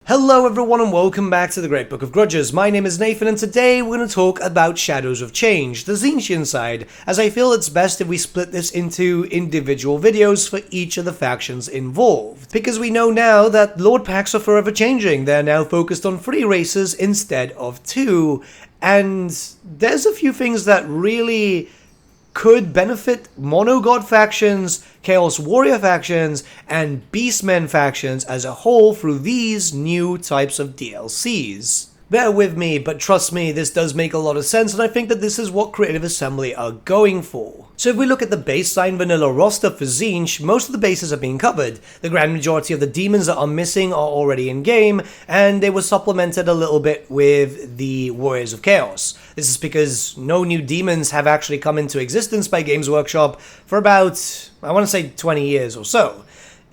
Hello everyone and welcome back to the Great Book of Grudges. My name is Nathan and today we're going to talk about Shadows of Change, the Tzeentchian side, as I feel it's best if we split this into individual videos for each of the factions involved. Because we know now that Lord Packs are forever changing, they're now focused on 3 races instead of 2, and there's a few things that really could benefit Monogod factions, Chaos Warrior factions, and Beastmen factions as a whole through these new types of DLCs. Bear with me, but trust me, this does make a lot of sense, and I think that this is what Creative Assembly are going for. So if we look at the baseline vanilla roster for Tzeentch, most of the bases are being covered. The grand majority of the demons that are missing are already in game, and they were supplemented a little bit with the Warriors of Chaos. This is because no new demons have actually come into existence by Games Workshop for about, I want to say 20 years or so.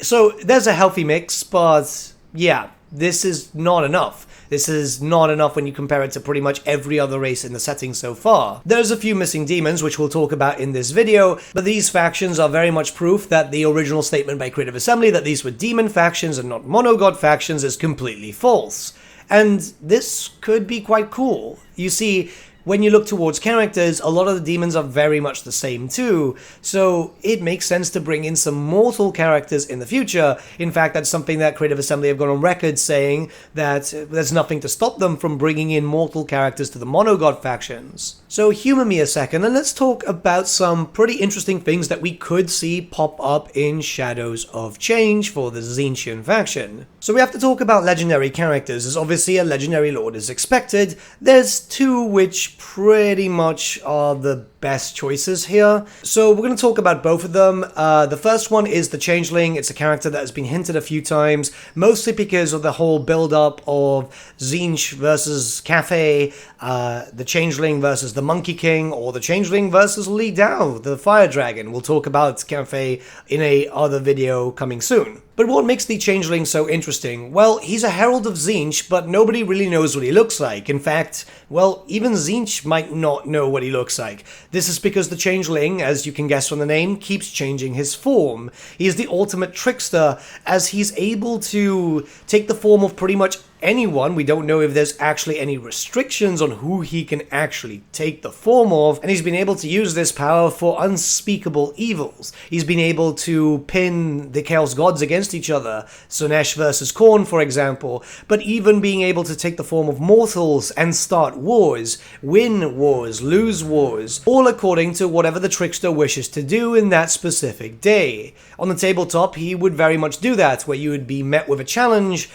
So there's a healthy mix, but yeah, this is not enough. This is not enough when you compare it to pretty much every other race in the setting so far. There's a few missing demons, which we'll talk about in this video, but these factions are very much proof that the original statement by Creative Assembly that these were demon factions and not monogod factions is completely false. And this could be quite cool. You see, when you look towards characters, a lot of the demons are very much the same too, so it makes sense to bring in some mortal characters in the future. In fact, that's something that Creative Assembly have gone on record saying that there's nothing to stop them from bringing in mortal characters to the monogod factions. So humor me a second and let's talk about some pretty interesting things that we could see pop up in Shadows of Change for the Tzeentchian faction. So we have to talk about legendary characters, as obviously a legendary lord is expected. There's 2 which pretty much are the best choices here. So we're going to talk about both of them. The first one is the Changeling. It's a character that has been hinted a few times, mostly because of the whole build-up of Tzeentch versus Cafe, the Changeling versus the Monkey King, or the Changeling versus Li Dao, the Fire Dragon. We'll talk about Cafe in a other video coming soon. But what makes the Changeling so interesting? Well, he's a herald of Tzeentch, but nobody really knows what he looks like. In fact, well, even Tzeentch might not know what he looks like. This is because the Changeling, as you can guess from the name, keeps changing his form. He is the ultimate trickster, as he's able to take the form of pretty much anyone. We don't know if there's actually any restrictions on who he can actually take the form of, and he's been able to use this power for unspeakable evils. He's been able to pin the Chaos Gods against each other, Sonesh versus Khorne for example, but even being able to take the form of mortals and start wars, win wars, lose wars, all according to whatever the trickster wishes to do in that specific day. On the tabletop, he would very much do that, where you would be met with a challenge.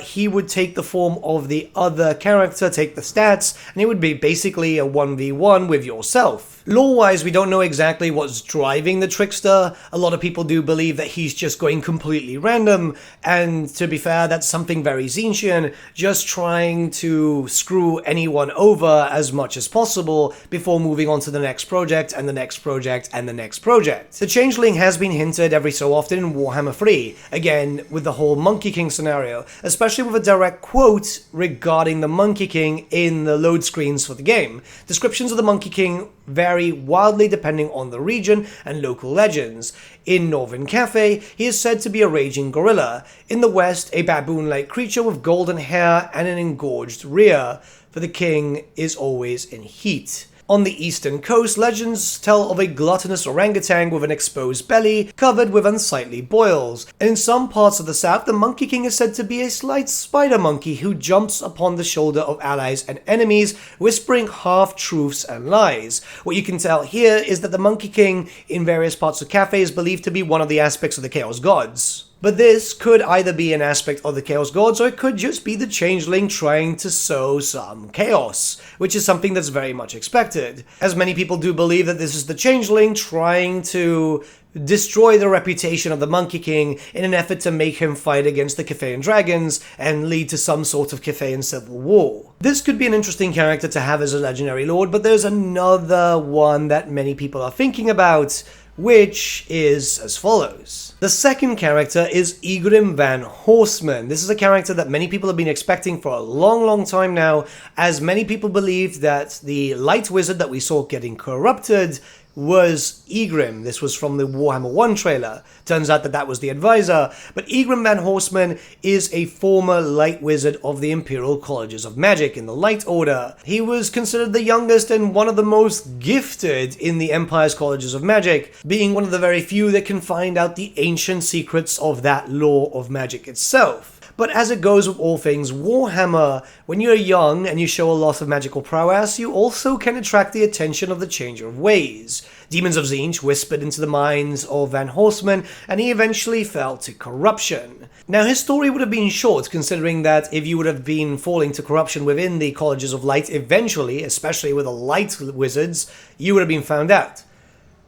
He would take the form of the other character, take the stats, and it would be basically a 1v1 with yourself. Lore-wise, we don't know exactly what's driving the trickster. A lot of people do believe that he's just going completely random, and to be fair, that's something very Tzeentchian, just trying to screw anyone over as much as possible before moving on to the next project, and the next project, and the next project. The Changeling has been hinted every so often in Warhammer 3, again, with the whole Monkey King scenario, especially with a direct quote regarding the Monkey King in the load screens for the game. Descriptions of the Monkey King vary wildly depending on the region and local legends. In Northern Cafe, he is said to be a raging gorilla. In the West, a baboon-like creature with golden hair and an engorged rear, for the king is always in heat. On the eastern coast, legends tell of a gluttonous orangutan with an exposed belly covered with unsightly boils. And in some parts of the south, the Monkey King is said to be a slight spider monkey who jumps upon the shoulder of allies and enemies, whispering half-truths and lies. What you can tell here is that the Monkey King in various parts of Cafe is believed to be one of the aspects of the Chaos Gods. But this could either be an aspect of the Chaos Gods, or it could just be the Changeling trying to sow some chaos, which is something that's very much expected, as many people do believe that this is the Changeling trying to destroy the reputation of the Monkey King in an effort to make him fight against the Cathayan dragons and lead to some sort of Cathayan civil war. This could be an interesting character to have as a legendary lord, but there's another one that many people are thinking about, which is as follows. The second character is Egrimm van Horstmann. This is a character that many people have been expecting for a long time now, as many people believe that the light wizard that we saw getting corrupted was Egrimm. This was from the Warhammer 1 trailer. Turns out that that was the advisor, but Egrimm van Horstmann is a former Light Wizard of the Imperial Colleges of Magic in the Light Order. He was considered the youngest and one of the most gifted in the Empire's Colleges of Magic, being one of the very few that can find out the ancient secrets of that lore of magic itself. But as it goes with all things Warhammer, when you're young and you show a lot of magical prowess, you also can attract the attention of the Changer of Ways. Demons of Tzeentch whispered into the minds of Van Horstmann, and he eventually fell to corruption. Now, his story would have been short, considering that if you would have been falling to corruption within the Colleges of Light eventually, especially with the Light Wizards, you would have been found out.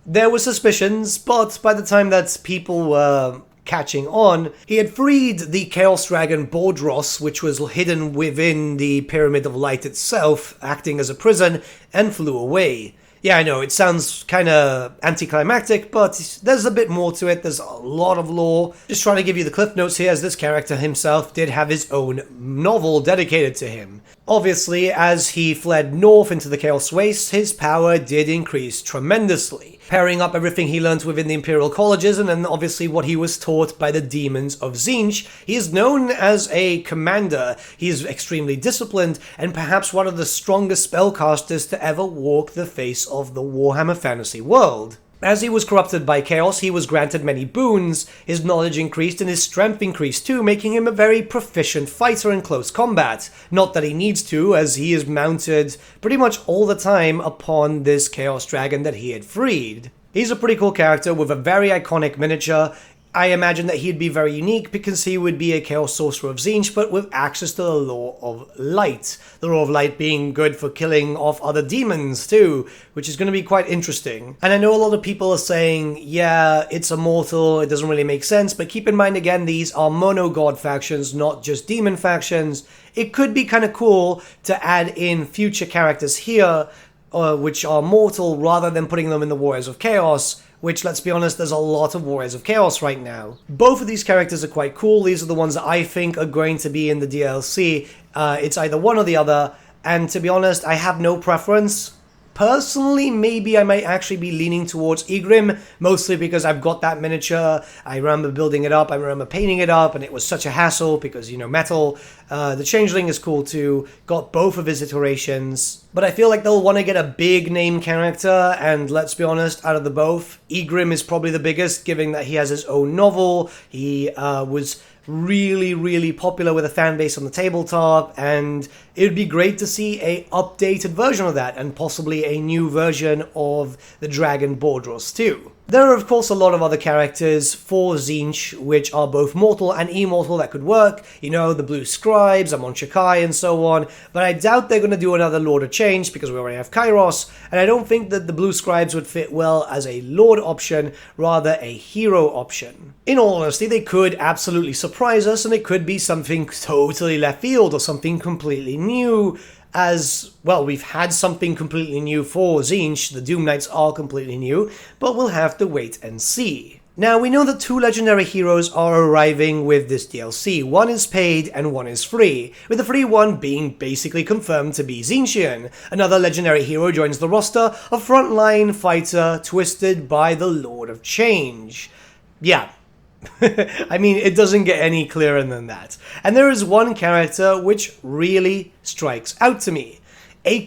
There were suspicions, but by the time that people were catching on, he had freed the Chaos Dragon Bordros, which was hidden within the Pyramid of Light itself, acting as a prison, and flew away. Yeah, I know, it sounds kinda anticlimactic, but there's a bit more to it, there's a lot of lore. Just trying to give you the cliff notes here, as this character himself did have his own novel dedicated to him. Obviously, as he fled north into the Chaos Wastes, his power did increase tremendously, pairing up everything he learned within the Imperial Colleges and then obviously what he was taught by the Demons of Tzeentch. He is known as a commander, he is extremely disciplined, and perhaps one of the strongest spellcasters to ever walk the face of the Warhammer fantasy world. As he was corrupted by chaos, he was granted many boons, his knowledge increased and his strength increased too, making him a very proficient fighter in close combat. Not that he needs to, as he is mounted pretty much all the time upon this Chaos Dragon that he had freed. He's a pretty cool character with a very iconic miniature. I imagine that he'd be very unique because he would be a Chaos Sorcerer of Tzeentch, but with access to the Law of Light. The Law of Light being good for killing off other demons too, which is going to be quite interesting. And I know a lot of people are saying, yeah, it's immortal, it doesn't really make sense, but keep in mind again, these are mono-god factions, not just demon factions. It could be kind of cool to add in future characters here, which are mortal, rather than putting them in the Warriors of Chaos, which, let's be honest, there's a lot of Warriors of Chaos right now. Both of these characters are quite cool. These are the ones that I think are going to be in the DLC. It's either one or the other, and to be honest, I have no preference. Personally, maybe I might actually be leaning towards Egrimm, mostly because I've got that miniature, I remember building it up, I remember painting it up, and it was such a hassle because, you know, metal. The Changeling is cool too, got both of his iterations, but I feel like they'll want to get a big name character, and let's be honest, out of the both, Egrimm is probably the biggest, given that he has his own novel. He was really popular with a fan base on the tabletop, and it would be great to see a updated version of that, and possibly a new version of the Dragon Bordros too. There are of course a lot of other characters for Tzeentch which are both mortal and immortal that could work, you know, the Blue Scribes, Amon Shakai and so on, but I doubt they're going to do another Lord of Change because we already have Kairos, and I don't think that the Blue Scribes would fit well as a Lord option, rather a hero option. In all honesty, they could absolutely surprise us, and it could be something totally left field or something completely new. As, well, we've had something completely new for Tzeentch, the Doom Knights are completely new, but we'll have to wait and see. Now, we know that two legendary heroes are arriving with this DLC. One is paid and one is free, with the free one being basically confirmed to be Tzeentchian. Another legendary hero joins the roster, a frontline fighter twisted by the Lord of Change. Yeah. I mean, it doesn't get any clearer than that. And there is one character which really strikes out to me.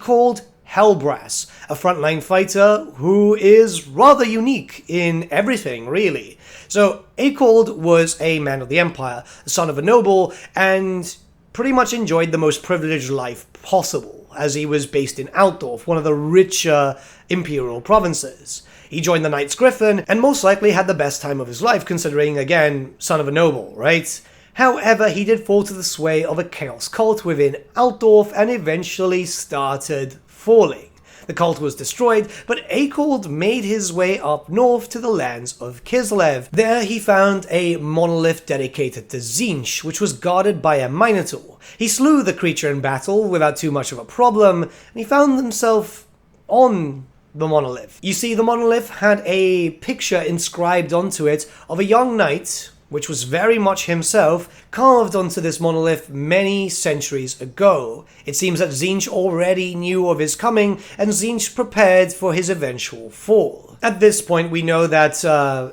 Called Hellbrass, a frontline fighter who is rather unique in everything, really. So, Called was a man of the Empire, the son of a noble, and pretty much enjoyed the most privileged life possible, as he was based in Altdorf, one of the richer imperial provinces. He joined the Knights Griffin, and most likely had the best time of his life, considering, again, son of a noble, right? However, he did fall to the sway of a chaos cult within Altdorf, and eventually started falling. The cult was destroyed, but Called made his way up north to the lands of Kislev. There he found a monolith dedicated to Tzeentch, which was guarded by a Minotaur. He slew the creature in battle without too much of a problem, and he found himself on the monolith. You see, the monolith had a picture inscribed onto it of a young knight which was very much himself, carved onto this monolith many centuries ago. It seems that Tzeentch already knew of his coming, and Tzeentch prepared for his eventual fall. At this point, we know that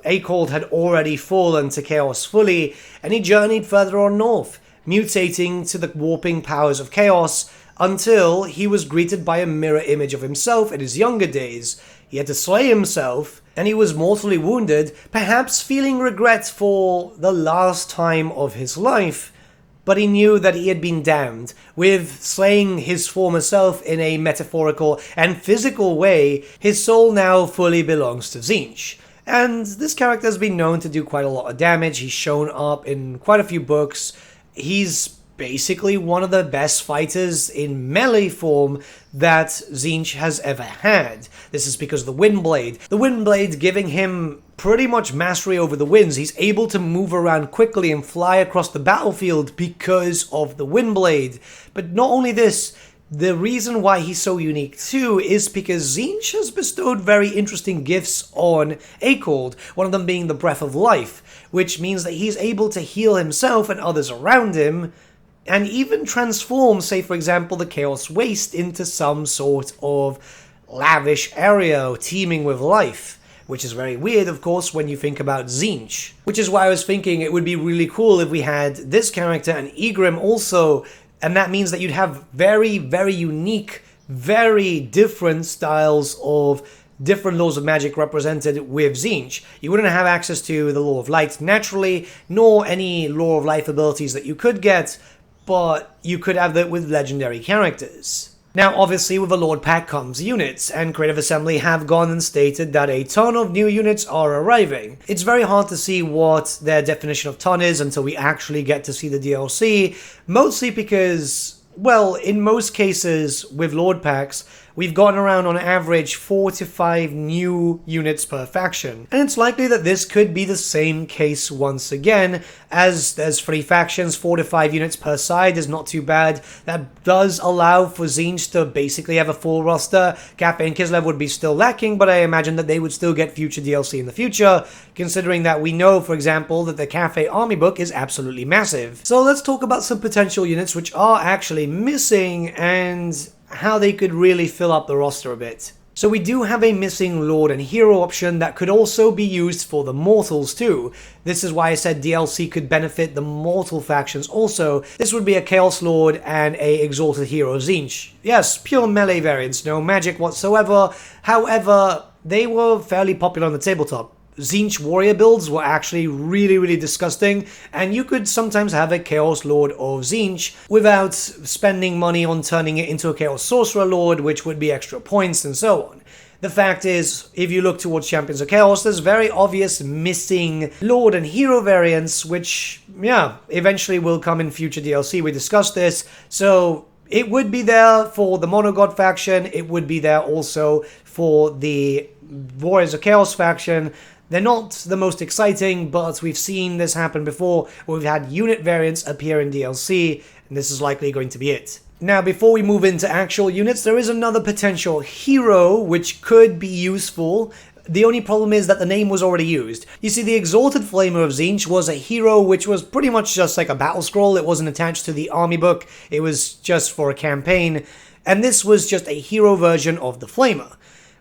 Akold had already fallen to Chaos fully, and he journeyed further on north, mutating to the warping powers of Chaos, until he was greeted by a mirror image of himself in his younger days. He had to slay himself, and he was mortally wounded, perhaps feeling regret for the last time of his life. But he knew that he had been damned. With slaying his former self in a metaphorical and physical way, his soul now fully belongs to Tzeentch. And this character has been known to do quite a lot of damage. He's shown up in quite a few books. He's basically one of the best fighters in melee form that Tzeentch has ever had. This is because of the Windblade. The Windblade giving him pretty much mastery over the winds. He's able to move around quickly and fly across the battlefield because of the Windblade. But not only this, the reason why he's so unique too is because Tzeentch has bestowed very interesting gifts on Akold, one of them being the Breath of Life, which means that he's able to heal himself and others around him, and even transform, say for example, the Chaos Waste into some sort of lavish area teeming with life. Which is very weird, of course, when you think about Tzeentch. Which is why I was thinking it would be really cool if we had this character and Egrimm also, and that means that you'd have very, very unique, very different styles of different laws of magic represented with Tzeentch. You wouldn't have access to the Law of Light naturally, nor any Law of Life abilities that you could get, but you could have that with legendary characters. Now, obviously, with the Lord Pack comes units, and Creative Assembly have gone and stated that a ton of new units are arriving. It's very hard to see what their definition of ton is until we actually get to see the DLC, mostly because, well, in most cases with Lord Packs, we've gotten around on average 4 to 5 new units per faction. And it's likely that this could be the same case once again, as there's 3 factions, 4 to 5 units per side is not too bad. That does allow for Tzeentch to basically have a full roster. Cafe and Kislev would be still lacking, but I imagine that they would still get future DLC in the future, considering that we know, for example, that the Cafe army book is absolutely massive. So let's talk about some potential units which are actually missing, and how they could really fill up the roster a bit. So we do have a missing Lord and Hero option that could also be used for the Mortals too. This is why I said DLC could benefit the Mortal factions also. This would be a Chaos Lord and a Exalted Hero Tzeentch. Yes, pure melee variants, no magic whatsoever. However, they were fairly popular on the tabletop. Tzeentch warrior builds were actually really disgusting, and you could sometimes have a Chaos Lord of Tzeentch without spending money on turning it into a Chaos Sorcerer Lord, which would be extra points and so on. The fact is, if you look towards Champions of Chaos, there's very obvious missing Lord and Hero variants, which, yeah, eventually will come in future DLC. We discussed this, so it would be there for the Monogod faction, it would be there also for the Warriors of Chaos faction. They're not the most exciting, but we've seen this happen before, where we've had unit variants appear in DLC, and this is likely going to be it. Now, before we move into actual units, there is another potential hero which could be useful. The only problem is that the name was already used. You see, the Exalted Flamer of Tzeentch was a hero which was pretty much just like a battle scroll. It wasn't attached to the army book, it was just for a campaign, and this was just a hero version of the Flamer,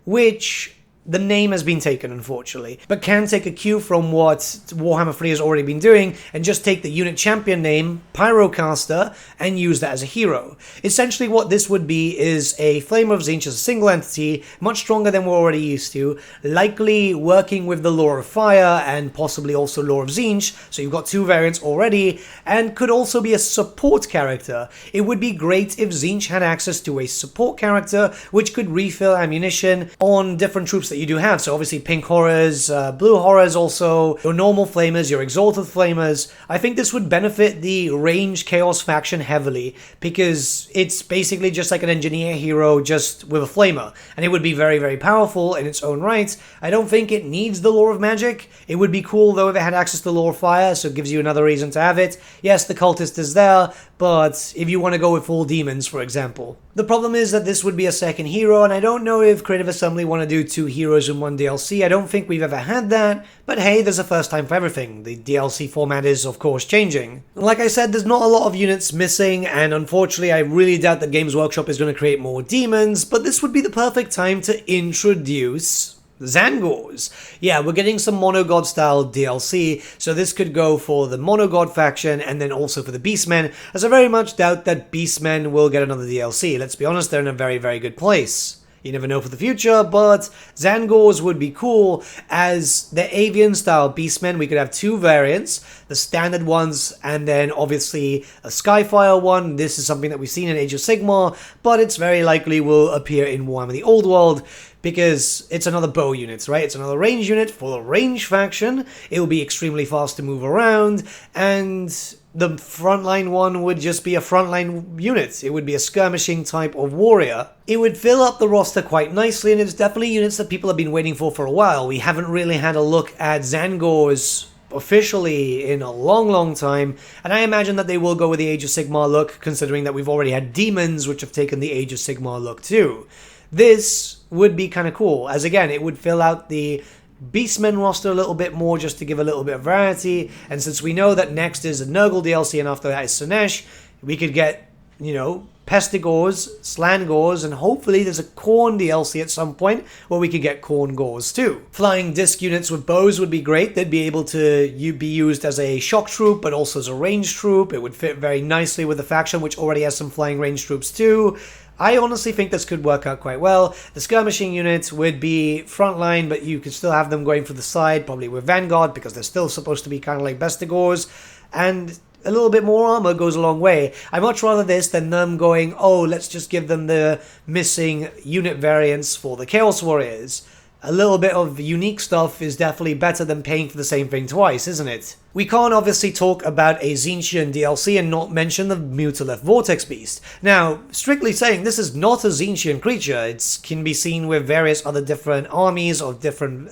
which the name has been taken, unfortunately, but can take a cue from what Warhammer 3 has already been doing and just take the unit champion name, Pyrocaster, and use that as a hero. Essentially what this would be is a Flamer of Tzeentch as a single entity, much stronger than we're already used to, likely working with the Lore of Fire and possibly also Lore of Tzeentch, so you've got 2 variants already, and could also be a support character. It would be great if Tzeentch had access to a support character which could refill ammunition on different troops that you do have. So obviously pink horrors, blue horrors also, your normal flamers, your exalted flamers. I think this would benefit the ranged chaos faction heavily, because it's basically just like an engineer hero just with a flamer, and it would be very powerful in its own right. I don't think it needs the lore of magic. It would be cool though if it had access to the lore of fire, so it gives you another reason to have it. Yes, the cultist is there, but if you want to go with full demons, for example. The problem is that this would be a second hero, and I don't know if Creative Assembly want to do 2 heroes heroes in one DLC. I don't think we've ever had that, but hey, there's a first time for everything. The DLC format is, of course, changing. Like I said, there's not a lot of units missing, and unfortunately, I really doubt that Games Workshop is going to create more demons, but this would be the perfect time to introduce Tzaentch. Yeah, we're getting some Monogod style DLC, so this could go for the Monogod faction and then also for the Beastmen, as I very much doubt that Beastmen will get another DLC. Let's be honest, they're in a very, very good place. You never know for the future, but Tzaentch would be cool. As the avian style Beastmen, we could have two variants, the standard ones and then obviously a Skyfire one. This is something that we've seen in Age of Sigmar, but it's very likely will appear in Warhammer the Old World, because it's another bow unit, right? It's another range unit for the range faction. It will be extremely fast to move around, and the frontline one would just be a frontline unit. It would be a skirmishing type of warrior. It would fill up the roster quite nicely, and it's definitely units that people have been waiting for a while. We haven't really had a look at Tzaentch officially in a long time, and I imagine that they will go with the Age of Sigmar look, considering that we've already had demons which have taken the Age of Sigmar look too. This would be kind of cool, as again, it would fill out the Beastmen roster a little bit more just to give a little bit of variety, and since we know that next is a Nurgle DLC and after that is Tzeentch, we could get, you know, Pestigors, Slangors, and hopefully there's a Khorne DLC at some point where we could get Khorne Gors too. Flying disc units with bows would be great. They'd be able to be used as a shock troop, but also as a range troop. It would fit very nicely with the faction, which already has some flying range troops too. I honestly think this could work out quite well. The skirmishing units would be frontline, but you could still have them going for the side, probably with Vanguard, because they're still supposed to be kind of like Bestigors, and a little bit more armor goes a long way. I'd much rather this than them going, oh, let's just give them the missing unit variants for the Chaos Warriors. A little bit of unique stuff is definitely better than paying for the same thing twice, isn't it? We can't obviously talk about a Tzeentchian DLC and not mention the Mutalith Vortex Beast. Now, strictly saying, this is not a Tzeentchian creature. It can be seen with various other different armies of different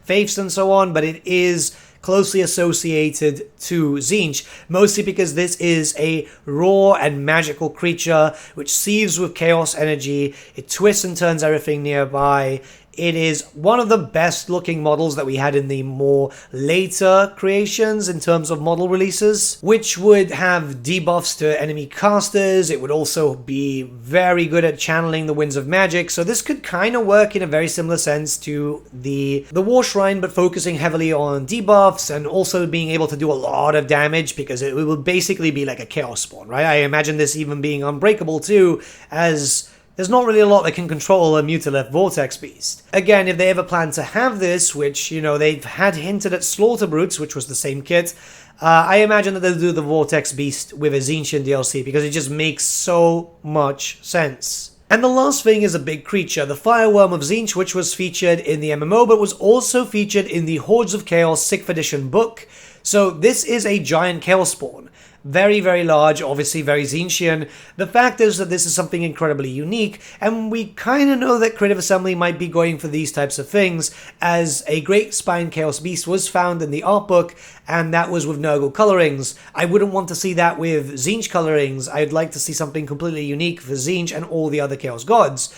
faiths and so on, but it is closely associated to Tzeentch, mostly because this is a raw and magical creature which seethes with chaos energy. It twists and turns everything nearby. It is one of the best looking models that we had in the more later creations in terms of model releases, which would have debuffs to enemy casters. It would also be very good at channeling the winds of magic, so this could kind of work in a very similar sense to the War Shrine, but focusing heavily on debuffs and also being able to do a lot of damage, because it would basically be like a Chaos Spawn, right? I imagine this even being unbreakable too, as there's not really a lot that can control a Mutalith Vortex Beast. Again, if they ever plan to have this, which, you know, they've had hinted at Slaughter Brutes, which was the same kit, I imagine that they'll do the Vortex Beast with a Tzeentchian DLC, because it just makes so much sense. And the last thing is a big creature, the Fireworm of Tzeentch, which was featured in the MMO, but was also featured in the Hordes of Chaos 6th edition book. So this is a giant Chaos Spawn. Very, very large, obviously very Tzeentchian. The fact is that this is something incredibly unique, and we kind of know that Creative Assembly might be going for these types of things, as a Great Spine Chaos Beast was found in the art book, and that was with Nurgle colorings. I wouldn't want to see that with Tzeentch colorings. I'd like to see something completely unique for Tzeentch and all the other Chaos Gods.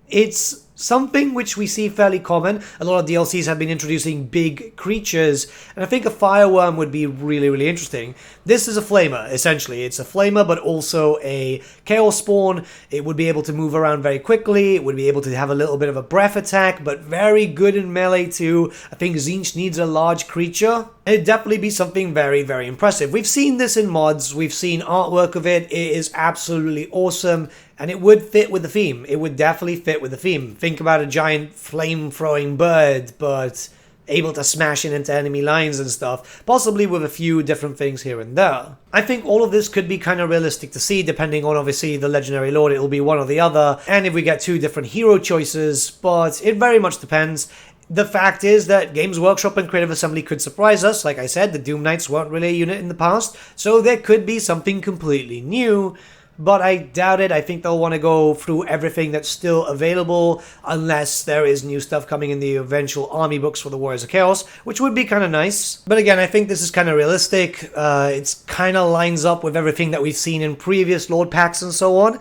It's something which we see fairly common. A lot of DLCs have been introducing big creatures, and I think a Fireworm would be really, really interesting. This is a Flamer, essentially. It's a Flamer, but also a Chaos Spawn. It would be able to move around very quickly. It would be able to have a little bit of a breath attack, but very good in melee too. I think Tzeentch needs a large creature. It'd definitely be something very, very impressive. We've seen this in mods. We've seen artwork of it. It is absolutely awesome. And it would fit with the theme. It would definitely fit with the theme. Think about a giant flame-throwing bird, but able to smash into enemy lines and stuff, possibly with a few different things here and there. I think all of this could be kind of realistic to see, depending on obviously the Legendary Lord. It'll be one or the other, and if we get two different hero choices, but it very much depends. The fact is that Games Workshop and Creative Assembly could surprise us. Like I said, the Doom Knights weren't really a unit in the past, so there could be something completely new. But I doubt it. I think they'll want to go through everything that's still available, unless there is new stuff coming in the eventual army books for the Warriors of Chaos, which would be kind of nice. But again, I think this is kind of realistic. It's kind of lines up with everything that we've seen in previous Lord packs and so on.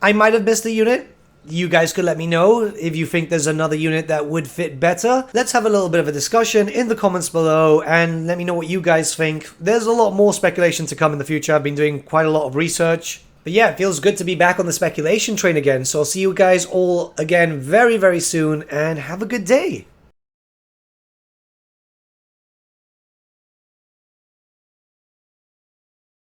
I might have missed the unit. You guys could let me know if you think there's another unit that would fit better. Let's have a little bit of a discussion in the comments below and let me know what you guys think. There's a lot more speculation to come in the future. I've been doing quite a lot of research. But yeah, it feels good to be back on the speculation train again. So I'll see you guys all again very, very soon and have a good day.